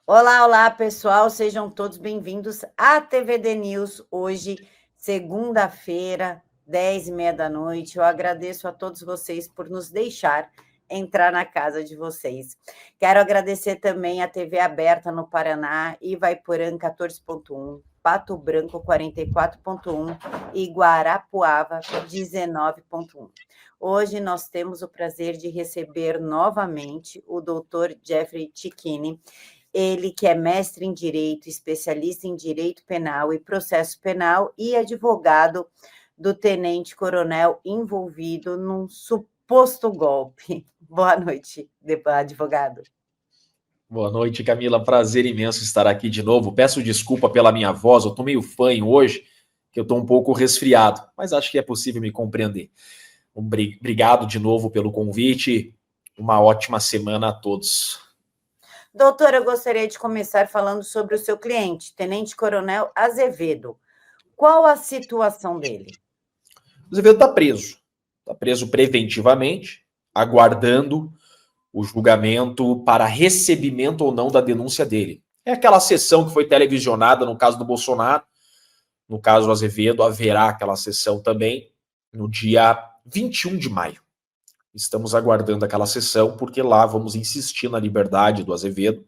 Olá, olá, pessoal, sejam todos bem-vindos à TVD News. Hoje, segunda-feira, 10h30 da noite. Eu agradeço a todos vocês por nos deixar entrar na casa de vocês. Quero agradecer também a TV aberta no Paraná, Ivaiporã 14.1, Pato Branco 44.1 e Guarapuava 19.1. Hoje nós temos o prazer de receber novamente o Dr. Jeffrey Cicchini. Ele que é mestre em Direito, especialista em Direito Penal e Processo Penal e advogado do tenente-coronel envolvido num suposto golpe. Boa noite, advogado. Boa noite, Camila. Prazer imenso estar aqui de novo. Peço desculpa pela minha voz, eu tô meio fanho hoje, que eu tô um pouco resfriado, mas acho que é possível me compreender. Obrigado de novo pelo convite. Uma ótima semana a todos. Doutor, eu gostaria de começar falando sobre o seu cliente, Tenente Coronel Azevedo. Qual a situação dele? O Azevedo está preso. Está preso preventivamente, aguardando o julgamento para recebimento ou não da denúncia dele. É aquela sessão que foi televisionada no caso do Bolsonaro. No caso do Azevedo, haverá aquela sessão também no dia 21 de maio. Estamos aguardando aquela sessão, porque lá vamos insistir na liberdade do Azevedo,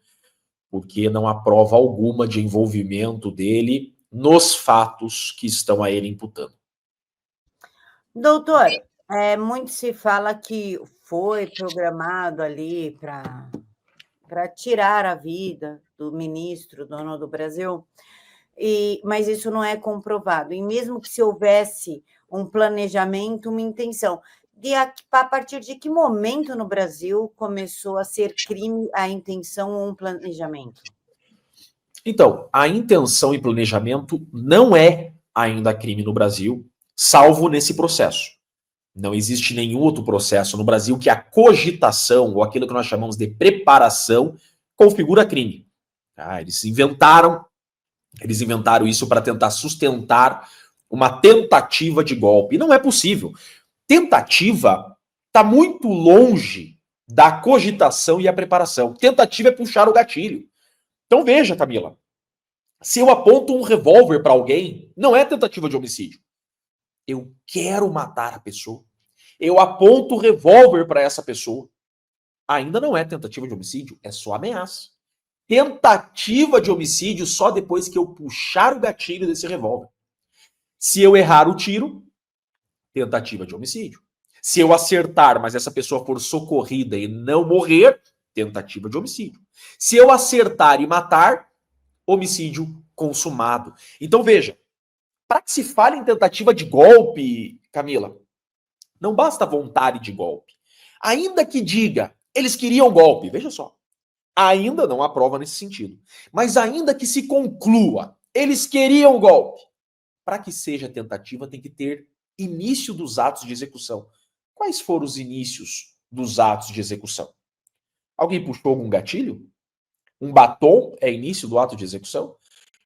porque não há prova alguma de envolvimento dele nos fatos que estão a ele imputando. Doutor, muito se fala que foi programado ali para tirar a vida do ministro, dono do Brasil, mas isso não é comprovado. E mesmo que se houvesse um planejamento, uma intenção, a partir de que momento no Brasil começou a ser crime a intenção ou um planejamento? Então, a intenção e planejamento não é ainda crime no Brasil, salvo nesse processo. Não existe nenhum outro processo no Brasil que a cogitação, ou aquilo que nós chamamos de preparação, configura crime. Eles inventaram isso para tentar sustentar uma tentativa de golpe. E não é possível. Tentativa está muito longe da cogitação e a preparação. Tentativa é puxar o gatilho. Então veja, Camila, se eu aponto um revólver para alguém, não é tentativa de homicídio. Eu quero matar a pessoa. Eu aponto o revólver para essa pessoa. Ainda não é tentativa de homicídio, é só ameaça. Tentativa de homicídio só depois que eu puxar o gatilho desse revólver. Se eu errar o tiro, tentativa de homicídio. Se eu acertar, mas essa pessoa for socorrida e não morrer, tentativa de homicídio. Se eu acertar e matar, homicídio consumado. Então veja, para que se fale em tentativa de golpe, Camila, não basta vontade de golpe. Ainda que diga, eles queriam golpe, veja só. Ainda não há prova nesse sentido. Mas ainda que se conclua, eles queriam golpe. Para que seja tentativa, tem que ter início dos atos de execução. Quais foram os inícios dos atos de execução? Alguém puxou algum gatilho? Um batom é início do ato de execução?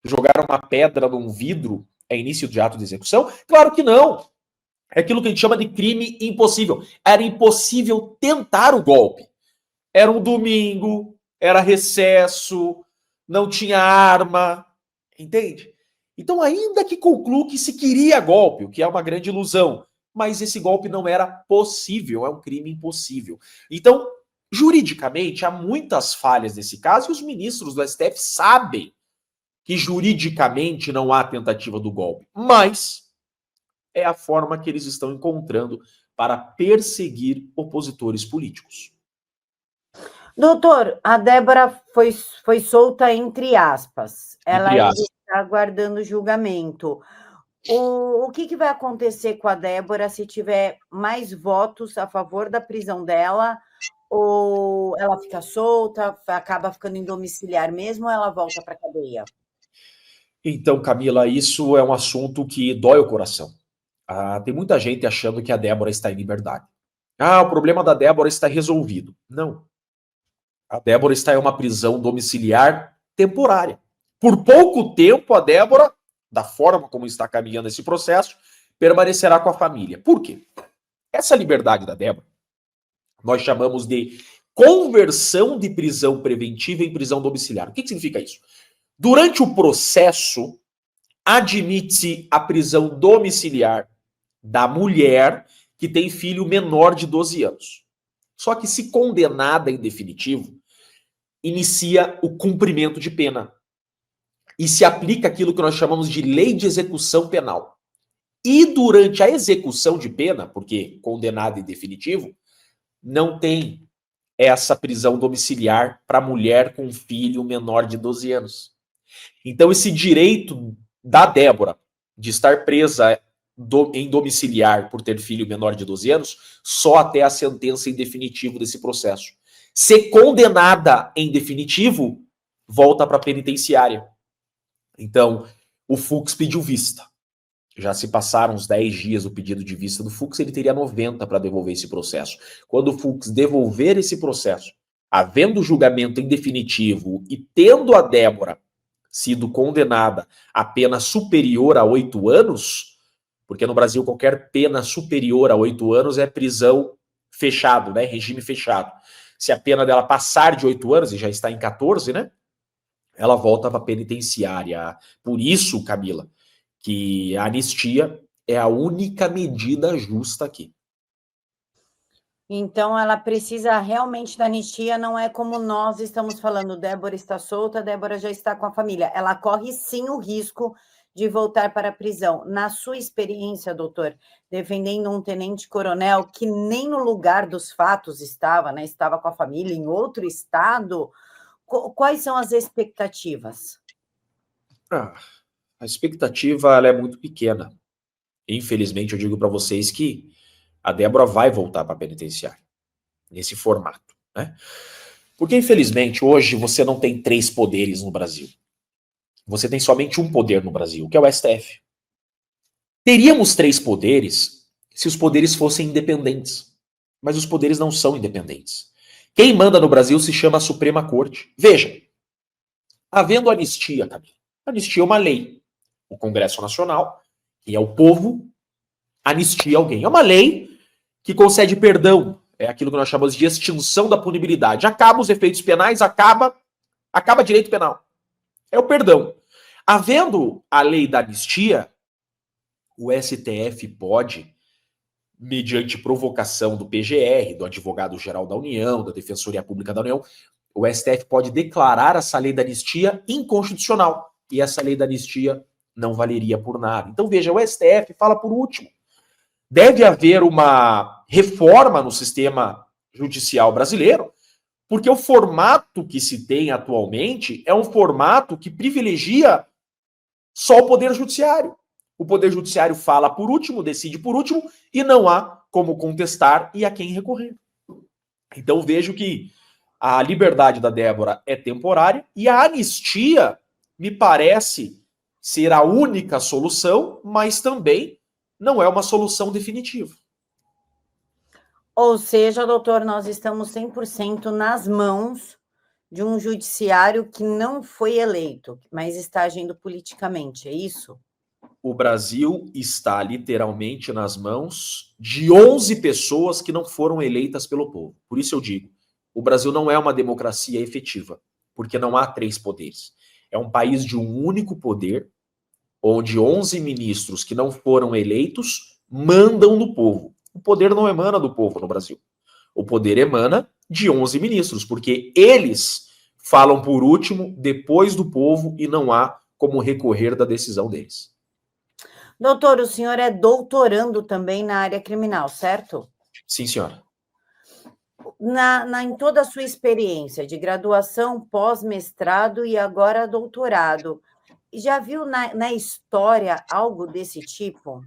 Jogar uma pedra num vidro é início de ato de execução? Claro que não. É aquilo que a gente chama de crime impossível. Era impossível tentar o golpe. Era um domingo, era recesso, não tinha arma, entende? Então, ainda que conclua que se queria golpe, o que é uma grande ilusão, mas esse golpe não era possível, é um crime impossível. Então, juridicamente, há muitas falhas nesse caso e os ministros do STF sabem que juridicamente não há tentativa do golpe, mas é a forma que eles estão encontrando para perseguir opositores políticos. Doutor, a Débora foi solta entre aspas. Ela ainda está aguardando julgamento. O que vai acontecer com a Débora se tiver mais votos a favor da prisão dela? Ou ela fica solta, acaba ficando em domiciliar mesmo, ou ela volta para a cadeia? Então, Camila, isso é um assunto que dói o coração. Tem muita gente achando que a Débora está em liberdade. O problema da Débora está resolvido. Não. A Débora está em uma prisão domiciliar temporária. Por pouco tempo, a Débora, da forma como está caminhando esse processo, permanecerá com a família. Por quê? Essa liberdade da Débora, nós chamamos de conversão de prisão preventiva em prisão domiciliar. O que significa isso? Durante o processo, admite-se a prisão domiciliar da mulher que tem filho menor de 12 anos. Só que, se condenada em definitivo, inicia o cumprimento de pena. E se aplica aquilo que nós chamamos de lei de execução penal. E durante a execução de pena, porque condenada em definitivo, não tem essa prisão domiciliar para mulher com filho menor de 12 anos. Então, esse direito da Débora de estar presa em domiciliar por ter filho menor de 12 anos, só até a sentença em definitivo desse processo. Se condenada em definitivo, volta para a penitenciária. Então, o Fux pediu vista. Já se passaram uns 10 dias do pedido de vista do Fux, ele teria 90 para devolver esse processo. Quando o Fux devolver esse processo, havendo julgamento em definitivo e tendo a Débora sido condenada a pena superior a 8 anos, porque no Brasil qualquer pena superior a 8 anos é prisão fechado, né? Regime fechado. Se a pena dela passar de 8 anos, e já está em 14, né? Ela volta para a penitenciária. Por isso, Camila, que a anistia é a única medida justa aqui. Então, ela precisa realmente da anistia, não é como nós estamos falando, Débora está solta, Débora já está com a família. Ela corre sim o risco de voltar para a prisão. Na sua experiência, doutor, defendendo um tenente-coronel que nem no lugar dos fatos estava, né? Estava com a família em outro estado, quais são as expectativas? A expectativa ela é muito pequena. Infelizmente, eu digo para vocês que a Débora vai voltar para a penitenciária, nesse formato, né? Porque, infelizmente, hoje você não tem 3 poderes no Brasil. Você tem somente um poder no Brasil, que é o STF. Teríamos 3 poderes se os poderes fossem independentes. Mas os poderes não são independentes. Quem manda no Brasil se chama a Suprema Corte. Veja, havendo anistia, Camila, anistia é uma lei. O Congresso Nacional, que é o povo, anistia alguém. É uma lei que concede perdão. É aquilo que nós chamamos de extinção da punibilidade. Acaba os efeitos penais, acaba direito penal. É o perdão. Havendo a lei da anistia, o STF pode, mediante provocação do PGR, do Advogado-Geral da União, da Defensoria Pública da União, o STF pode declarar essa lei da anistia inconstitucional. E essa lei da anistia não valeria por nada. Então, veja, o STF fala por último. Deve haver uma reforma no sistema judicial brasileiro, porque o formato que se tem atualmente é um formato que privilegia só o Poder Judiciário. O Poder Judiciário fala por último, decide por último, e não há como contestar e a quem recorrer. Então vejo que a liberdade da Débora é temporária e a anistia me parece ser a única solução, mas também não é uma solução definitiva. Ou seja, doutor, nós estamos 100% nas mãos de um judiciário que não foi eleito, mas está agindo politicamente, é isso? O Brasil está literalmente nas mãos de 11 pessoas que não foram eleitas pelo povo. Por isso eu digo, o Brasil não é uma democracia efetiva, porque não há 3 poderes. É um país de um único poder, onde 11 ministros que não foram eleitos mandam no povo. O poder não emana do povo no Brasil. O poder emana de 11 ministros, porque eles falam por último, depois do povo, e não há como recorrer da decisão deles. Doutor, o senhor é doutorando também na área criminal, certo? Sim, senhora. Em toda a sua experiência de graduação, pós-mestrado e agora doutorado, já viu na história algo desse tipo?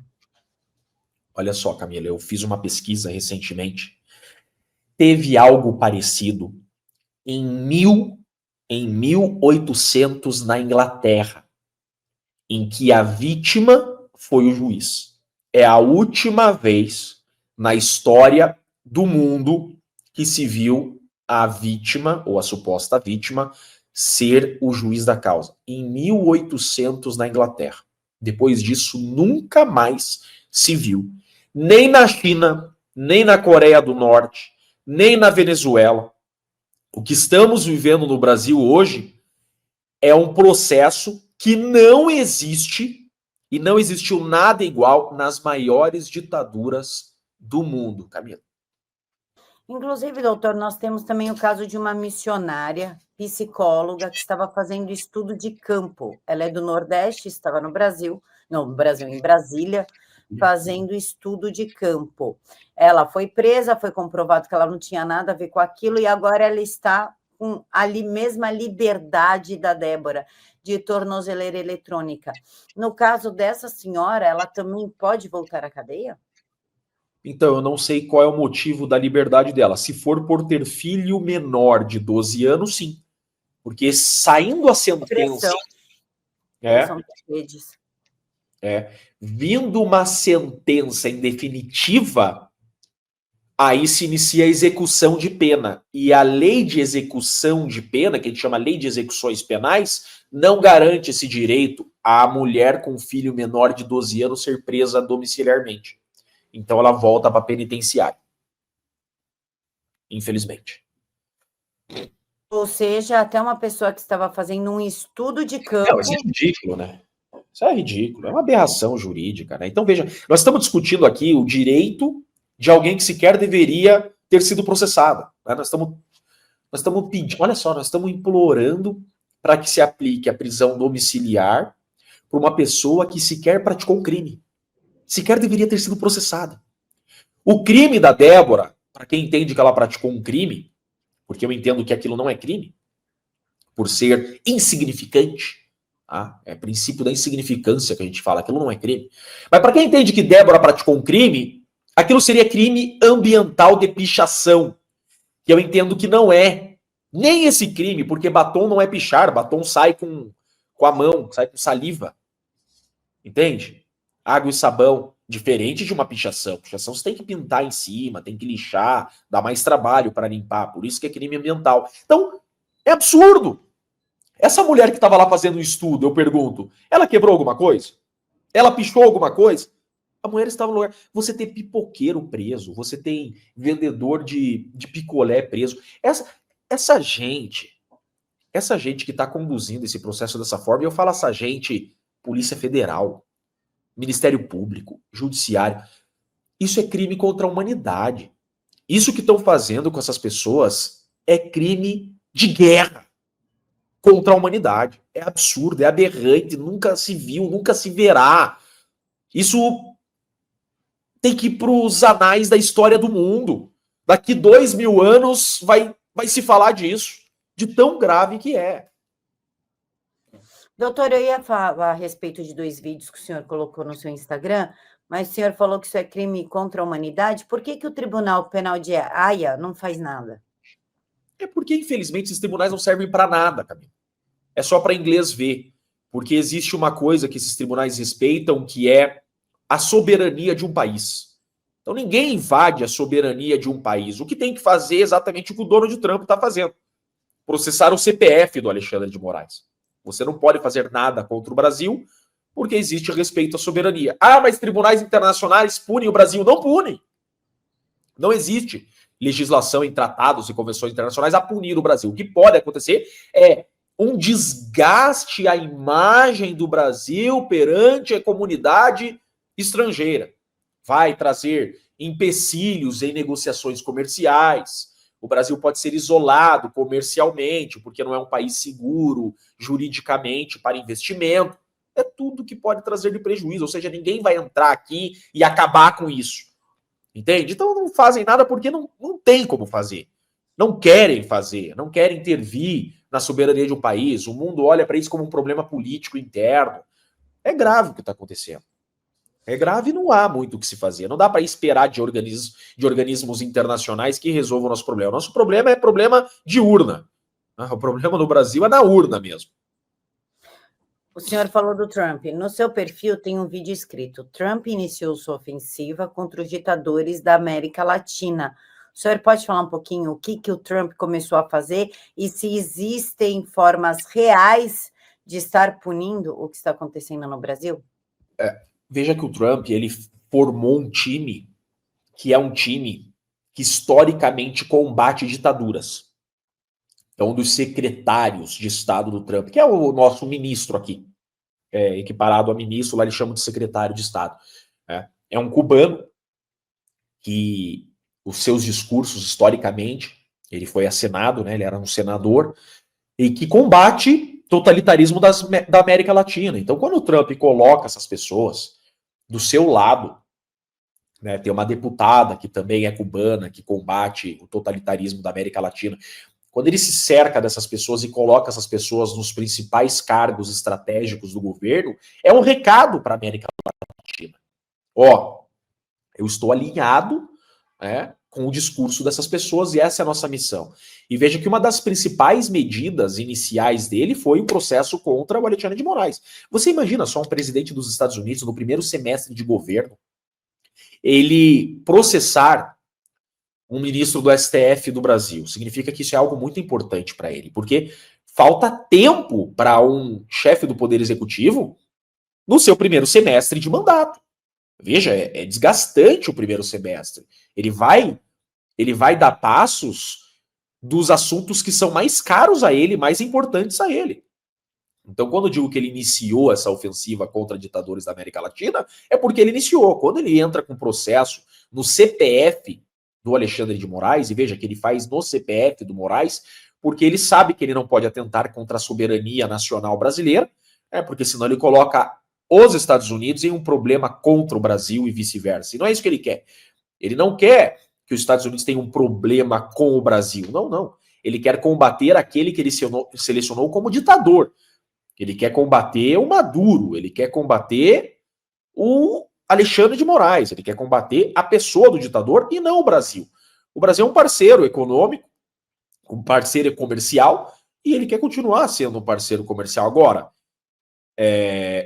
Olha só, Camila, eu fiz uma pesquisa recentemente. Teve algo parecido em 1800 na Inglaterra, em que a vítima foi o juiz. É a última vez na história do mundo que se viu a vítima, ou a suposta vítima, ser o juiz da causa. Em 1800 na Inglaterra. Depois disso, nunca mais se viu. Nem na China, nem na Coreia do Norte, nem na Venezuela. O que estamos vivendo no Brasil hoje é um processo que não existe e não existiu nada igual nas maiores ditaduras do mundo, Camila. Inclusive, doutor, nós temos também o caso de uma missionária psicóloga que estava fazendo estudo de campo. Ela é do Nordeste, estava no Brasil, não, no Brasil, em Brasília, fazendo estudo de campo. Ela foi presa, foi comprovado que ela não tinha nada a ver com aquilo, e agora ela está com a mesma liberdade da Débora, de tornozeleira eletrônica. No caso dessa senhora, ela também pode voltar à cadeia? Então, eu não sei qual é o motivo da liberdade dela. Se for por ter filho menor de 12 anos, sim. Porque saindo a sentença. Pressão É, das redes. vindo uma sentença em definitiva, aí se inicia a execução de pena. E a lei de execução de pena, que a gente chama lei de execuções penais, não garante esse direito à mulher com filho menor de 12 anos ser presa domiciliarmente. Então ela volta para penitenciária. Infelizmente. Ou seja, até uma pessoa que estava fazendo um estudo de campo. Não, isso é ridículo, né? Isso é ridículo, é uma aberração jurídica, né? Então, veja, nós estamos discutindo aqui o direito de alguém que sequer deveria ter sido processado. Né? Nós estamos pedindo, olha só, nós estamos implorando para que se aplique a prisão domiciliar para uma pessoa que sequer praticou um crime, sequer deveria ter sido processada. O crime da Débora, para quem entende que ela praticou um crime, porque eu entendo que aquilo não é crime, por ser insignificante, tá? É princípio da insignificância que a gente fala, aquilo não é crime. Mas para quem entende que Débora praticou um crime, aquilo seria crime ambiental de pichação, que eu entendo que não é. Nem esse crime, porque batom não é pichar, batom sai com a mão, sai com saliva. Entende? Água e sabão, diferente de uma pichação. Pichação você tem que pintar em cima, tem que lixar, dá mais trabalho para limpar, por isso que é crime ambiental. Então, é absurdo. Essa mulher que estava lá fazendo o estudo, eu pergunto, ela quebrou alguma coisa? Ela pichou alguma coisa? A mulher estava no lugar. Você tem pipoqueiro preso, você tem vendedor de picolé preso. Essa gente, essa gente que está conduzindo esse processo dessa forma, e eu falo essa gente, Polícia Federal, Ministério Público, Judiciário, isso é crime contra a humanidade. Isso que estão fazendo com essas pessoas é crime de guerra contra a humanidade. É absurdo, é aberrante, nunca se viu, nunca se verá. Isso tem que ir para os anais da história do mundo. Daqui 2000 anos vai se falar disso, de tão grave que é. Doutor, eu ia falar a respeito de 2 vídeos que o senhor colocou no seu Instagram, mas o senhor falou que isso é crime contra a humanidade. Por que o Tribunal Penal de Haia não faz nada? É porque, infelizmente, esses tribunais não servem para nada, Camila. É só para inglês ver. Porque existe uma coisa que esses tribunais respeitam, que é a soberania de um país. Então ninguém invade a soberania de um país. O que tem que fazer é exatamente o que o Donald Trump está fazendo. Processar o CPF do Alexandre de Moraes. Você não pode fazer nada contra o Brasil, porque existe respeito à soberania. Ah, mas tribunais internacionais punem o Brasil. Não punem. Não existe legislação em tratados e convenções internacionais a punir o Brasil. O que pode acontecer é um desgaste à imagem do Brasil perante a comunidade estrangeira. Vai trazer empecilhos em negociações comerciais. O Brasil pode ser isolado comercialmente, porque não é um país seguro juridicamente para investimento. É tudo que pode trazer de prejuízo. Ou seja, ninguém vai entrar aqui e acabar com isso. Entende? Então não fazem nada porque não tem como fazer. Não querem fazer, não querem intervir na soberania de um país. O mundo olha para isso como um problema político interno. É grave o que está acontecendo. É grave e não há muito o que se fazer. Não dá para esperar de organismos internacionais que resolvam o nosso problema. Nosso problema é problema de urna. O problema no Brasil é na urna mesmo. O senhor falou do Trump. No seu perfil tem um vídeo escrito: Trump iniciou sua ofensiva contra os ditadores da América Latina. O senhor pode falar um pouquinho o que o Trump começou a fazer e se existem formas reais de estar punindo o que está acontecendo no Brasil? Veja que o Trump, ele formou um time que é um time que historicamente combate ditaduras. é um dos secretários de Estado do Trump, que é o nosso ministro aqui, equiparado a ministro, lá eles chamam de secretário de Estado. É um cubano que os seus discursos, historicamente, ele foi a Senado, né, ele era um senador, e que combate totalitarismo da América Latina. Então, quando o Trump coloca essas pessoas do seu lado, né, tem uma deputada que também é cubana, que combate o totalitarismo da América Latina. Quando ele se cerca dessas pessoas e coloca essas pessoas nos principais cargos estratégicos do governo, é um recado para a América Latina. Ó, eu estou alinhado, com o discurso dessas pessoas e essa é a nossa missão. E veja que uma das principais medidas iniciais dele foi o processo contra o Alexandre de Moraes. Você imagina só um presidente dos Estados Unidos no primeiro semestre de governo, ele processar um ministro do STF do Brasil. Significa que isso é algo muito importante para ele, porque falta tempo para um chefe do Poder Executivo no seu primeiro semestre de mandato. Veja, é desgastante o primeiro semestre. Ele vai dar passos dos assuntos que são mais caros a ele, mais importantes a ele. Então, quando eu digo que ele iniciou essa ofensiva contra ditadores da América Latina, é porque ele iniciou. Quando ele entra com processo no CPF do Alexandre de Moraes, e veja que ele faz no CPF do Moraes, porque ele sabe que ele não pode atentar contra a soberania nacional brasileira, porque senão ele coloca os Estados Unidos em um problema contra o Brasil e vice-versa. E não é isso que ele quer. Ele não quer que os Estados Unidos tenham um problema com o Brasil. Não, não. Ele quer combater aquele que ele selecionou como ditador. Ele quer combater o Maduro, ele quer combater o Alexandre de Moraes, ele quer combater a pessoa do ditador e não o Brasil. O Brasil é um parceiro econômico, um parceiro comercial, e ele quer continuar sendo um parceiro comercial. Agora,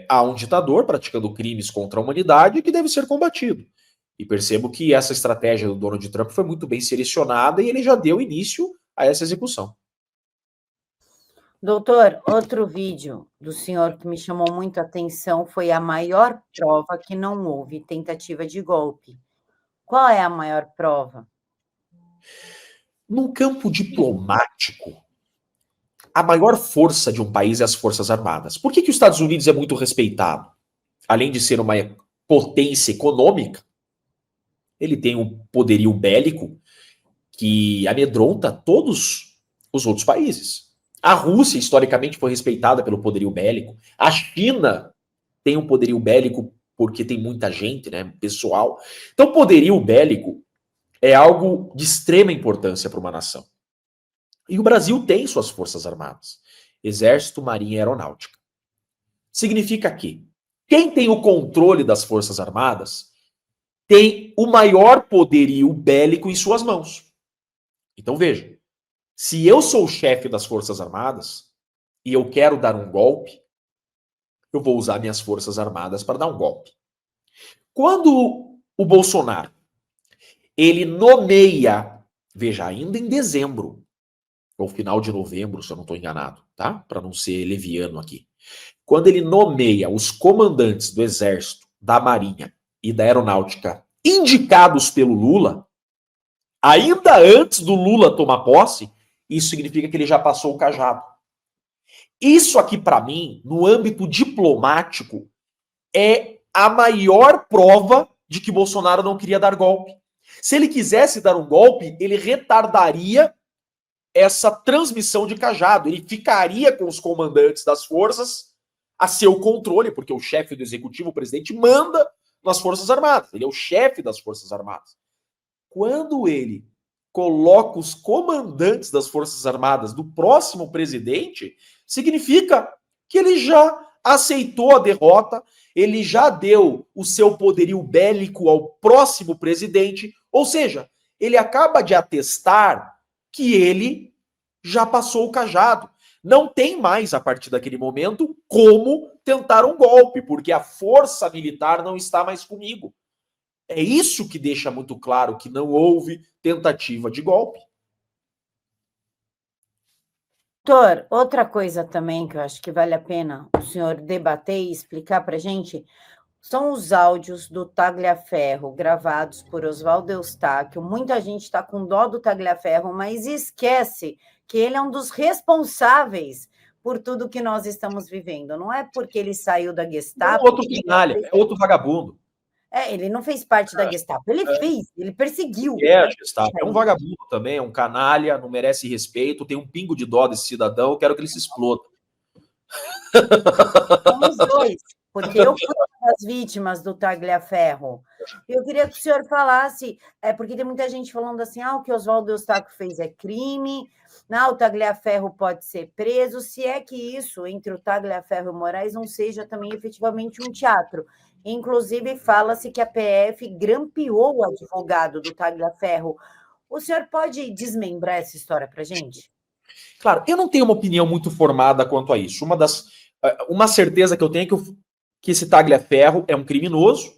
há um ditador praticando crimes contra a humanidade que deve ser combatido. E percebo que essa estratégia do Donald Trump foi muito bem selecionada e ele já deu início a essa execução. Doutor, outro vídeo do senhor que me chamou muito a atenção foi a maior prova que não houve tentativa de golpe. Qual é a maior prova? No campo diplomático, a maior força de um país é as Forças Armadas. Por que os Estados Unidos é muito respeitado? Além de ser uma potência econômica, ele tem um poderio bélico que amedronta todos os outros países. A Rússia, historicamente, foi respeitada pelo poderio bélico. A China tem um poderio bélico porque tem muita gente, né, pessoal. Então, poderio bélico é algo de extrema importância para uma nação. E o Brasil tem suas forças armadas. Exército, Marinha e Aeronáutica. Significa que quem tem o controle das forças armadas tem o maior poderio bélico em suas mãos. Então veja, se eu sou o chefe das Forças Armadas e eu quero dar um golpe, eu vou usar minhas Forças Armadas para dar um golpe. Quando o Bolsonaro, ele nomeia, veja, ainda em dezembro, ou final de novembro, se eu não estou enganado, tá? Para não ser leviano aqui. Quando ele nomeia os comandantes do Exército, da Marinha e da Aeronáutica indicados pelo Lula, ainda antes do Lula tomar posse, isso significa que ele já passou o cajado. Isso aqui, para mim, no âmbito diplomático, é a maior prova de que Bolsonaro não queria dar golpe. Se ele quisesse dar um golpe, ele retardaria essa transmissão de cajado. Ele ficaria com os comandantes das forças a seu controle, porque o chefe do executivo, o presidente, manda nas Forças Armadas. Ele é o chefe das Forças Armadas. Quando ele coloca os comandantes das Forças Armadas do próximo presidente, significa que ele já aceitou a derrota, ele já deu o seu poderio bélico ao próximo presidente, ou seja, ele acaba de atestar que ele já passou o cajado. Não tem mais, a partir daquele momento, como tentar um golpe, porque a força militar não está mais comigo. É isso que deixa muito claro que não houve tentativa de golpe. Doutor, outra coisa também que eu acho que vale a pena o senhor debater e explicar para a gente, São os áudios do Tagliaferro gravados por Oswaldo Eustáquio. Muita gente está com dó do Tagliaferro, mas esquece que ele é um dos responsáveis por tudo que nós estamos vivendo. Não é porque ele saiu da Gestapo... Outro canalha, é outro vagabundo. Ele não fez parte da Gestapo, ele perseguiu. É, Gestapo. É um vagabundo também, é um canalha, não merece respeito, tem um pingo de dó desse cidadão, quero que ele se exploda. Somos dois, porque eu fui uma das vítimas do Tagliaferro. Eu queria que o senhor falasse, porque tem muita gente falando assim, o que Oswaldo Eustáquio fez é crime, o Tagliaferro pode ser preso, se é que isso, entre o Tagliaferro e o Moraes, não seja também efetivamente um teatro. Inclusive, fala-se que a PF grampeou o advogado do Tagliaferro. O senhor pode desmembrar essa história para a gente? Claro, eu não tenho uma opinião muito formada quanto a isso. Uma certeza que eu tenho é que esse Tagliaferro é um criminoso.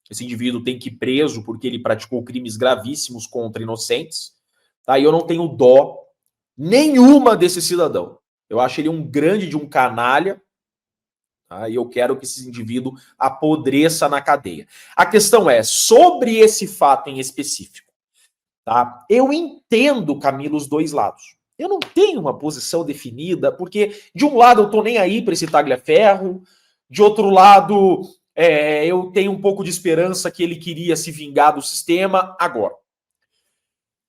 Esse indivíduo tem que ir preso porque ele praticou crimes gravíssimos contra inocentes. Tá? E eu não tenho dó nenhuma desse cidadão. Eu acho ele um grande de um canalha. Tá? E eu quero que esse indivíduo apodreça na cadeia. A questão é, sobre esse fato em específico, tá? Eu entendo, Camilo, os dois lados. Eu não tenho uma posição definida, porque de um lado eu tô nem aí para esse Tagliaferro, de outro lado eu tenho um pouco de esperança que ele queria se vingar do sistema. Agora,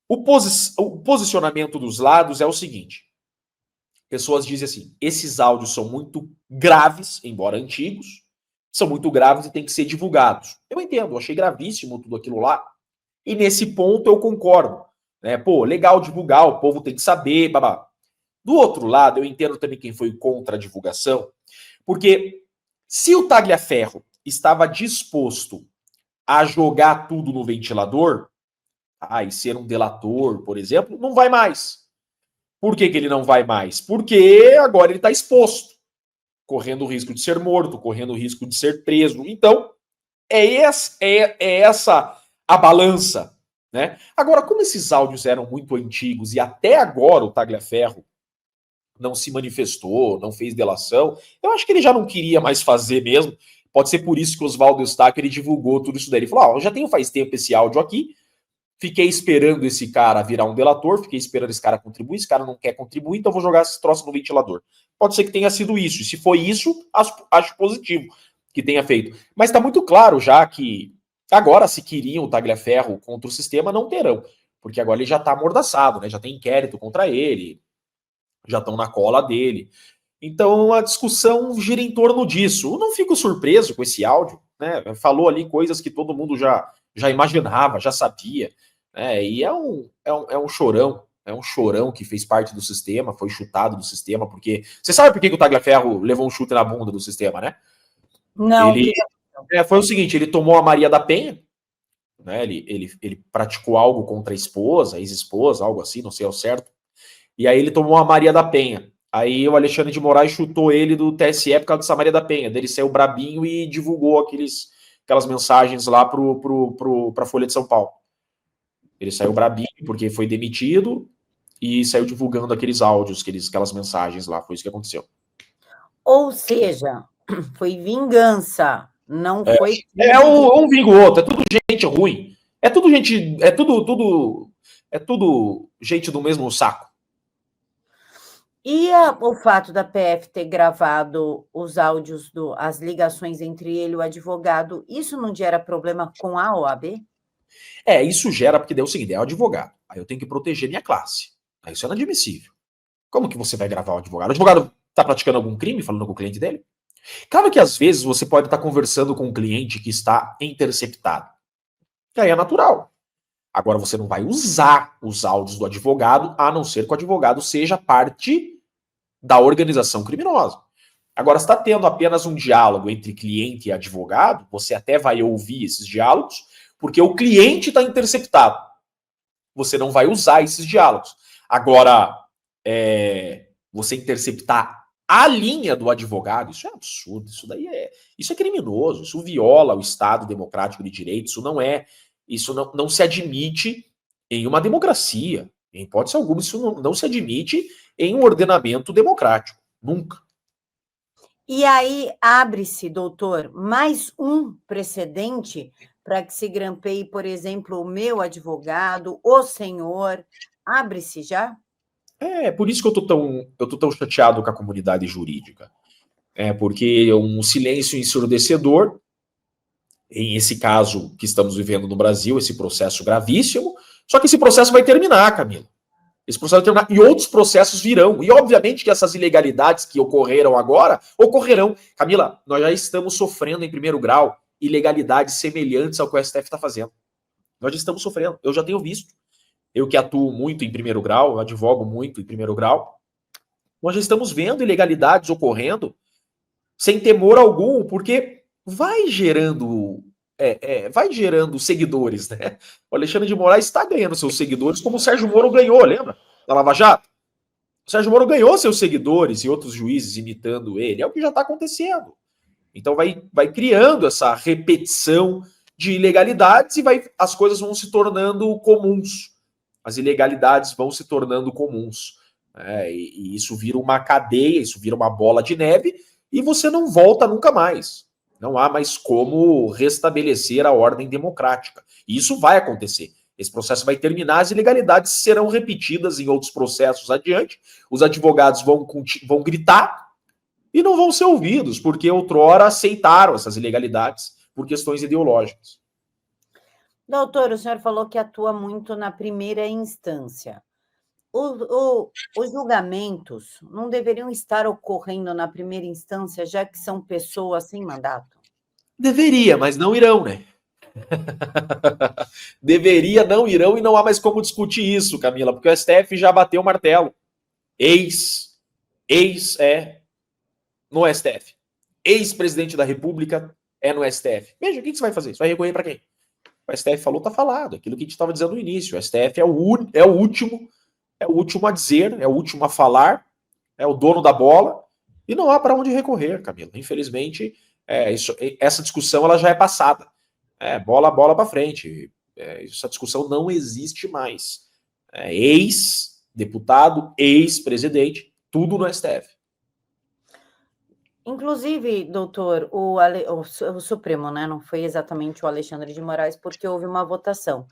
o posicionamento dos lados é o seguinte: pessoas dizem assim, esses áudios são muito graves, embora antigos, são muito graves e têm que ser divulgados. Eu entendo, eu achei gravíssimo tudo aquilo lá, e nesse ponto eu concordo. Legal divulgar, o povo tem que saber, babá. Do outro lado, eu entendo também quem foi contra a divulgação, porque se o Tagliaferro estava disposto a jogar tudo no ventilador, e ser um delator, por exemplo, não vai mais. Por que ele não vai mais? Porque agora ele está exposto, correndo o risco de ser morto, correndo o risco de ser preso. Então, é essa a balança. Né? Agora, como esses áudios eram muito antigos e até agora o Tagliaferro não se manifestou, não fez delação, eu acho que ele já não queria mais fazer mesmo. Pode ser por isso que o Oswaldo Eustáquio ele divulgou tudo isso daí. Ele falou, eu já tenho faz tempo esse áudio aqui, fiquei esperando esse cara virar um delator, fiquei esperando esse cara contribuir, esse cara não quer contribuir, então vou jogar esse troço no ventilador. Pode ser que tenha sido isso, e se foi isso, acho positivo que tenha feito. Mas está muito claro já que agora, se queriam o Tagliaferro contra o sistema, não terão, porque agora ele já está amordaçado, né? Já tem inquérito contra ele, já estão na cola dele. Então a discussão gira em torno disso. Eu não fico surpreso com esse áudio, né? Falou ali coisas que todo mundo já imaginava, já sabia. E é um chorão. É um chorão que fez parte do sistema, foi chutado do sistema, porque... Você sabe por que o Tagliaferro levou um chute na bunda do sistema, né? Não. Foi o seguinte, ele tomou a Maria da Penha, né? Ele praticou algo contra a esposa, ex-esposa, algo assim, não sei ao certo. E aí ele tomou a Maria da Penha. Aí o Alexandre de Moraes chutou ele do TSE por causa dessa Maria da Penha. Daí ele saiu brabinho e divulgou aquelas mensagens lá pra Folha de São Paulo. Ele saiu brabinho porque foi demitido e saiu divulgando aqueles áudios, aquelas mensagens lá. Foi isso que aconteceu. Ou seja, foi vingança, não foi... Um vinga o outro, é tudo gente ruim. É tudo gente do mesmo saco. E o fato da PF ter gravado os áudios, as ligações entre ele e o advogado, isso não gera problema com a OAB? Isso gera, porque daí é o seguinte, é o advogado. Aí eu tenho que proteger minha classe. Aí isso é inadmissível. Como que você vai gravar o advogado? O advogado está praticando algum crime, falando com o cliente dele? Claro que às vezes você pode estar conversando com um cliente que está interceptado. E aí é natural. Agora você não vai usar os áudios do advogado, a não ser que o advogado seja parte da organização criminosa. Agora, se está tendo apenas um diálogo entre cliente e advogado, você até vai ouvir esses diálogos, porque o cliente está interceptado. Você não vai usar esses diálogos. Agora, você interceptar a linha do advogado, isso é absurdo, isso é criminoso, isso viola o Estado democrático de direito, isso não se admite em uma democracia. Em hipótese alguma, isso não se admite em um ordenamento democrático. Nunca. E aí abre-se, doutor, mais um precedente para que se grampeie, por exemplo, o meu advogado, o senhor. Abre-se já? É por isso que eu tô tão chateado com a comunidade jurídica. É porque um silêncio ensurdecedor, em esse caso que estamos vivendo no Brasil, esse processo gravíssimo, só que esse processo vai terminar, Camila. Esse processo vai terminar e outros processos virão. E obviamente que essas ilegalidades que ocorreram agora, ocorrerão. Camila, nós já estamos sofrendo em primeiro grau ilegalidades semelhantes ao que o STF está fazendo. Nós já estamos sofrendo. Eu já tenho visto. Eu que atuo muito em primeiro grau, eu advogo muito em primeiro grau, nós já estamos vendo ilegalidades ocorrendo sem temor algum, porque vai gerando seguidores, né? O Alexandre de Moraes está ganhando seus seguidores, como o Sérgio Moro ganhou, lembra? Da Lava Jato. O Sérgio Moro ganhou seus seguidores e outros juízes imitando ele. É o que já está acontecendo. Então vai criando essa repetição de ilegalidades e as coisas vão se tornando comuns. As ilegalidades vão se tornando comuns. E isso vira uma cadeia, isso vira uma bola de neve e você não volta nunca mais. Não há mais como restabelecer a ordem democrática. E isso vai acontecer. Esse processo vai terminar, as ilegalidades serão repetidas em outros processos adiante, os advogados vão gritar e não vão ser ouvidos, porque outrora aceitaram essas ilegalidades por questões ideológicas. Doutor, o senhor falou que atua muito na primeira instância. Os julgamentos não deveriam estar ocorrendo na primeira instância, já que são pessoas sem mandato? Deveria, mas não irão, né? Deveria, não irão e não há mais como discutir isso, Camila, porque o STF já bateu o martelo. No STF. Ex-presidente da República é no STF. Veja, o que você vai fazer? Você vai recorrer para quem? O STF falou, tá falado. Aquilo que a gente estava dizendo no início. O STF é o último a dizer, é o último a falar, é o dono da bola, e não há para onde recorrer, Camila. Infelizmente, essa discussão ela já é passada. Bola para frente. Essa discussão não existe mais. Ex-deputado, ex-presidente, tudo no STF. Inclusive, doutor, o Supremo, né, não foi exatamente o Alexandre de Moraes, porque houve uma votação.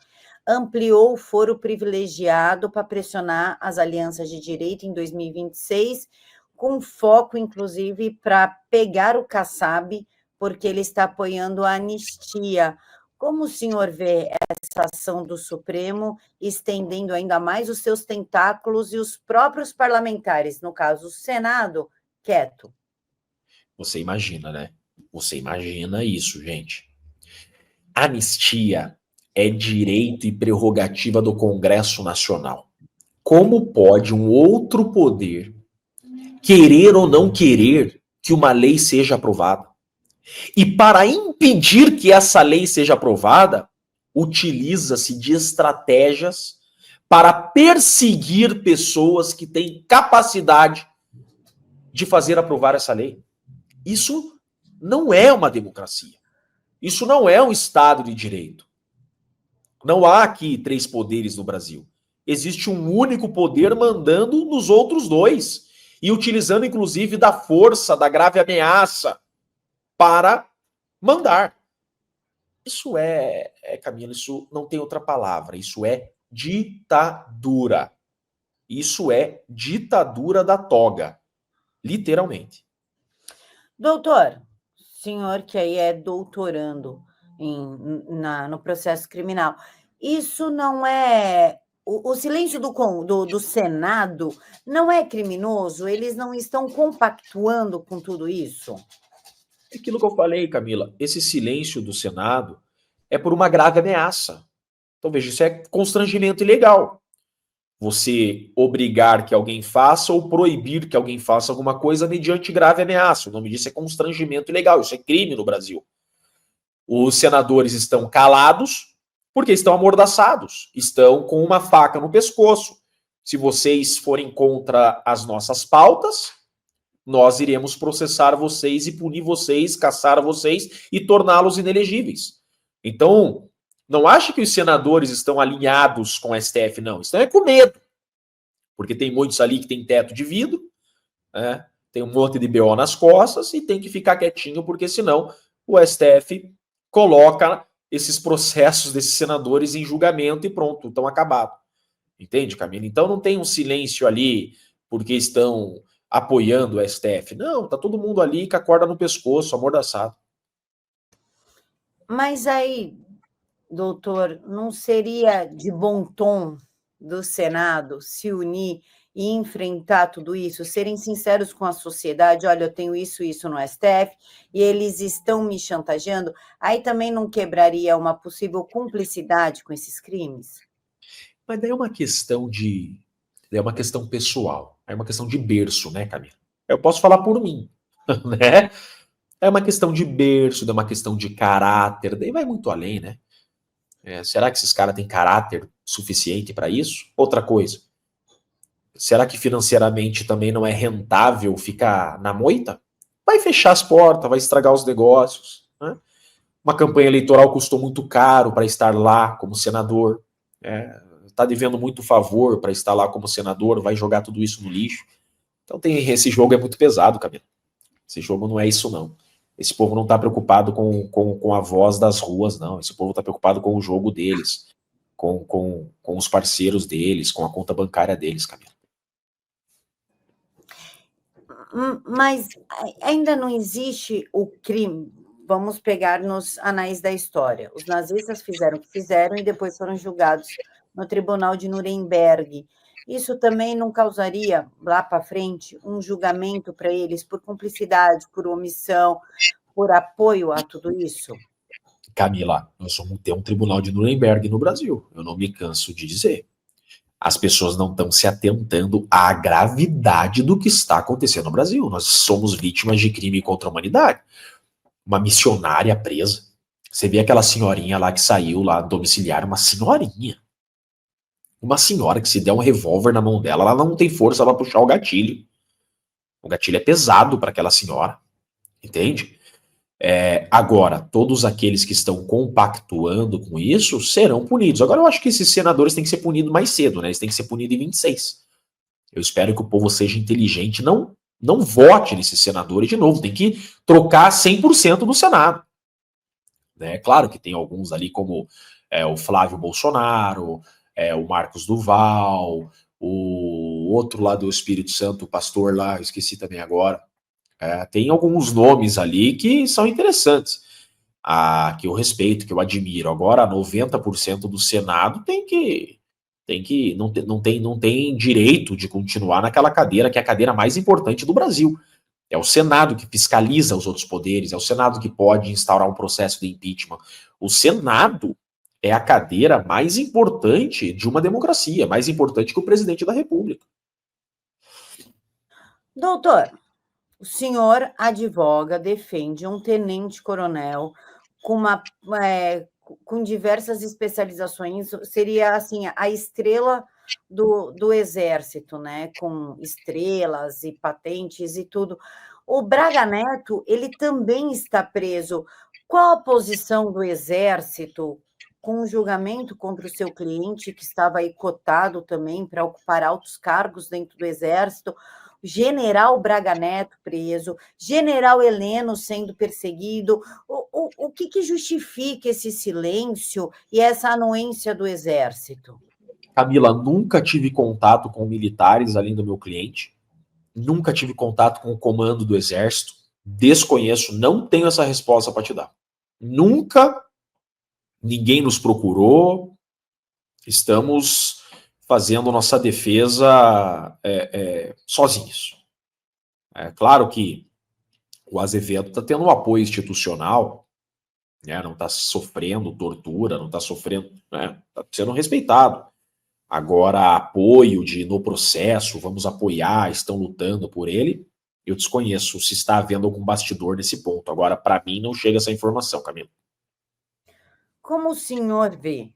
Ampliou o foro privilegiado para pressionar as alianças de direita em 2026, com foco, inclusive, para pegar o Kassab, porque ele está apoiando a anistia. Como o senhor vê essa ação do Supremo estendendo ainda mais os seus tentáculos e os próprios parlamentares, no caso, o Senado, quieto? Você imagina, né? Você imagina isso, gente. Anistia é direito e prerrogativa do Congresso Nacional. Como pode um outro poder querer ou não querer que uma lei seja aprovada? E para impedir que essa lei seja aprovada, utiliza-se de estratégias para perseguir pessoas que têm capacidade de fazer aprovar essa lei. Isso não é uma democracia. Isso não é um Estado de direito. Não há aqui 3 poderes no Brasil. Existe um único poder mandando nos outros 2 e utilizando, inclusive, da força, da grave ameaça para mandar. Isso Camila, isso não tem outra palavra. Isso é ditadura. Isso é ditadura da toga. Literalmente. Doutor, senhor que aí é doutorando no processo criminal, isso não é... O silêncio do Senado não é criminoso? Eles não estão compactuando com tudo isso? É aquilo que eu falei, Camila, esse silêncio do Senado é por uma grave ameaça. Então, veja, isso é constrangimento ilegal. Você obrigar que alguém faça ou proibir que alguém faça alguma coisa mediante grave ameaça. O nome disso é constrangimento ilegal, isso é crime no Brasil. Os senadores estão calados porque estão amordaçados, estão com uma faca no pescoço. Se vocês forem contra as nossas pautas, nós iremos processar vocês e punir vocês, caçar vocês e torná-los inelegíveis. Então, não ache que os senadores estão alinhados com o STF, não. Estão com medo. Porque tem muitos ali que têm teto de vidro, né? tem um monte de BO nas costas e tem que ficar quietinho, porque senão o STF coloca esses processos desses senadores em julgamento e pronto, estão acabados. Entende, Camila? Então não tem um silêncio ali porque estão apoiando o STF. Não, tá todo mundo ali com a corda no pescoço, amordaçado. Mas aí, doutor, não seria de bom tom do Senado se unir e enfrentar tudo isso, serem sinceros com a sociedade, olha, eu tenho isso no STF, e eles estão me chantageando, aí também não quebraria uma possível cumplicidade com esses crimes? Mas daí é uma questão de. É uma questão pessoal. É uma questão de berço, né, Camila? Eu posso falar por mim, né? É uma questão de berço, é uma questão de caráter, daí vai muito além, né? Será que esses caras têm caráter suficiente para isso? Outra coisa, será que financeiramente também não é rentável ficar na moita? Vai fechar as portas, vai estragar os negócios, né? Uma campanha eleitoral custou muito caro para estar lá como senador, está devendo muito favor para estar lá como senador, vai jogar tudo isso no lixo. Então esse jogo é muito pesado, Camila. Esse jogo não é isso, não. Esse povo não está preocupado com a voz das ruas, não. Esse povo está preocupado com o jogo deles, com os parceiros deles, com a conta bancária deles, Camila. Mas ainda não existe o crime. Vamos pegar nos anais da história. Os nazistas fizeram o que fizeram e depois foram julgados no Tribunal de Nuremberg. Isso também não causaria, lá para frente, um julgamento para eles por cumplicidade, por omissão, por apoio a tudo isso? Camila, nós vamos ter um Tribunal de Nuremberg no Brasil. Eu não me canso de dizer. As pessoas não estão se atentando à gravidade do que está acontecendo no Brasil. Nós somos vítimas de crime contra a humanidade. Uma missionária presa. Você vê aquela senhorinha lá que saiu lá domiciliar, uma senhorinha. Uma senhora que se der um revólver na mão dela, ela não tem força para puxar o gatilho. O gatilho é pesado para aquela senhora. Entende? Agora, todos aqueles que estão compactuando com isso serão punidos. Agora, eu acho que esses senadores têm que ser punidos mais cedo, né? Eles têm que ser punidos em 26. Eu espero que o povo seja inteligente, não vote nesses senadores de novo. Tem que trocar 100% do Senado. Né? Claro que tem alguns ali, como o Flávio Bolsonaro, o Marcos Duval, o outro lá do Espírito Santo, o pastor lá, esqueci também agora. Tem alguns nomes ali que são interessantes, que eu respeito, que eu admiro. Agora, 90% do Senado não tem direito de continuar naquela cadeira, que é a cadeira mais importante do Brasil. É o Senado que fiscaliza os outros poderes, é o Senado que pode instaurar um processo de impeachment. O Senado é a cadeira mais importante de uma democracia, mais importante que o presidente da República. Doutor, o senhor advoga, defende um tenente-coronel com diversas especializações, seria assim a estrela do Exército, né? Com estrelas e patentes e tudo. O Braga Neto, ele também está preso. Qual a posição do Exército com o julgamento contra o seu cliente, que estava aí cotado também para ocupar altos cargos dentro do Exército? General Braga Neto preso, General Heleno sendo perseguido. O que justifica esse silêncio e essa anuência do Exército? Camila, nunca tive contato com militares além do meu cliente, nunca tive contato com o comando do Exército, desconheço, não tenho essa resposta para te dar. Nunca, ninguém nos procurou, estamos fazendo nossa defesa sozinhos. É claro que o Azevedo está tendo um apoio institucional, né, não está sofrendo tortura, não está sofrendo, né, está sendo respeitado. Agora, apoio no processo, vamos apoiar, estão lutando por ele, eu desconheço se está havendo algum bastidor nesse ponto. Agora, para mim, não chega essa informação, Camila. Como o senhor vê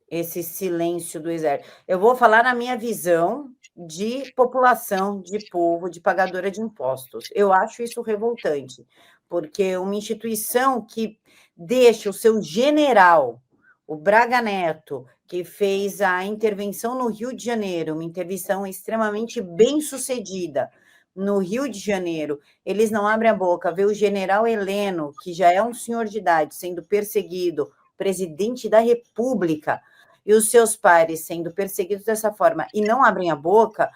esse silêncio do Exército? Eu vou falar na minha visão de população, de povo, de pagadora de impostos. Eu acho isso revoltante, porque uma instituição que deixa o seu general, o Braga Neto, que fez a intervenção no Rio de Janeiro, uma intervenção extremamente bem sucedida, no Rio de Janeiro, eles não abrem a boca, vê o general Heleno, que já é um senhor de idade, sendo perseguido, presidente da República, e os seus pares sendo perseguidos dessa forma, e não abrem a boca,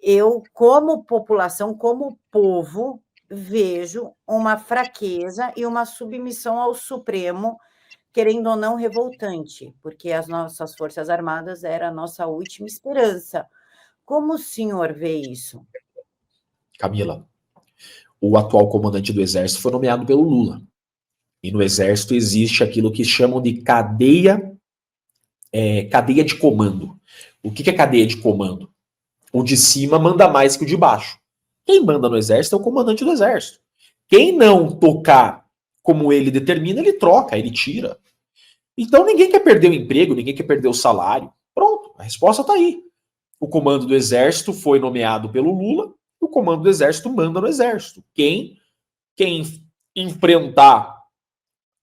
eu, como população, como povo, vejo uma fraqueza e uma submissão ao Supremo, querendo ou não, revoltante, porque as nossas Forças Armadas era a nossa última esperança. Como o senhor vê isso? Camila, o atual comandante do Exército foi nomeado pelo Lula. E no Exército existe aquilo que chamam de cadeia de comando. O que é cadeia de comando? O de cima manda mais que o de baixo. Quem manda no Exército é o comandante do Exército. Quem não tocar como ele determina, ele troca, ele tira. Então ninguém quer perder o emprego, ninguém quer perder o salário. Pronto, a resposta está aí. O comando do Exército foi nomeado pelo Lula, o comando do Exército manda no Exército. Quem enfrentar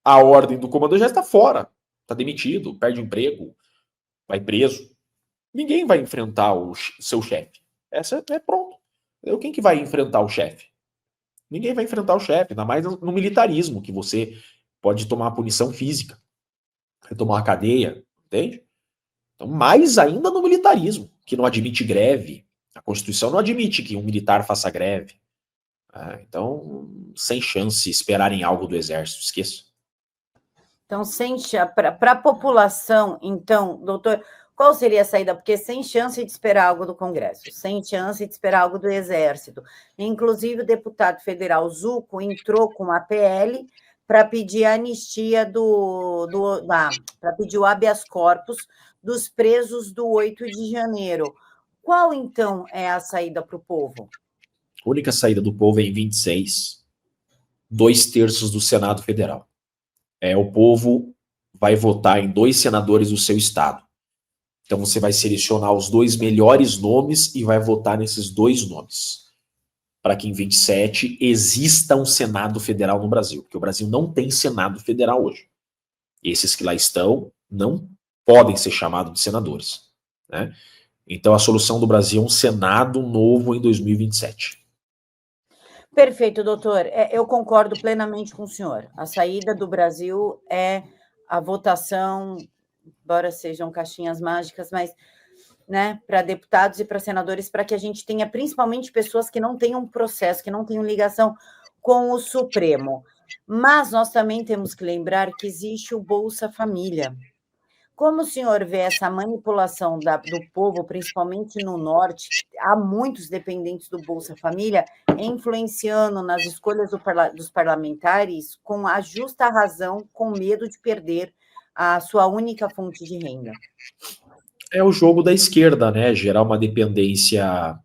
a ordem do comando do Exército está fora, está demitido, perde o emprego, vai preso. Ninguém vai enfrentar o seu chefe. Essa é pronto. Quem que vai enfrentar o chefe? Ninguém vai enfrentar o chefe, ainda mais no militarismo, que você pode tomar punição física, tomar uma cadeia, entende? Então, mais ainda no militarismo, que não admite greve. A Constituição não admite que um militar faça greve. Então, sem chance esperarem algo do Exército, esqueça. Então, para a população, então, doutor, qual seria a saída? Porque sem chance de esperar algo do Congresso, sem chance de esperar algo do Exército. Inclusive, o deputado federal Zucco entrou com a PL para pedir a anistia para pedir o habeas corpus dos presos do 8 de janeiro. Qual, então, é a saída para o povo? A única saída do povo é em 26, 2/3 do Senado Federal. O povo vai votar em 2 senadores do seu estado. Então você vai selecionar os 2 melhores nomes e vai votar nesses 2 nomes. Para que em 27 exista um Senado Federal no Brasil. Porque o Brasil não tem Senado Federal hoje. Esses que lá estão não podem ser chamados de senadores. Né? Então a solução do Brasil é um Senado novo em 2027. Perfeito, doutor. Eu concordo plenamente com o senhor. A saída do Brasil é a votação, embora sejam caixinhas mágicas, mas, né, para deputados e para senadores, para que a gente tenha principalmente pessoas que não tenham processo, que não tenham ligação com o Supremo. Mas nós também temos que lembrar que existe o Bolsa Família. Como o senhor vê essa manipulação do povo, principalmente no norte, há muitos dependentes do Bolsa Família, influenciando nas escolhas dos parlamentares com a justa razão, com medo de perder a sua única fonte de renda? É o jogo da esquerda, né? Gerar uma dependência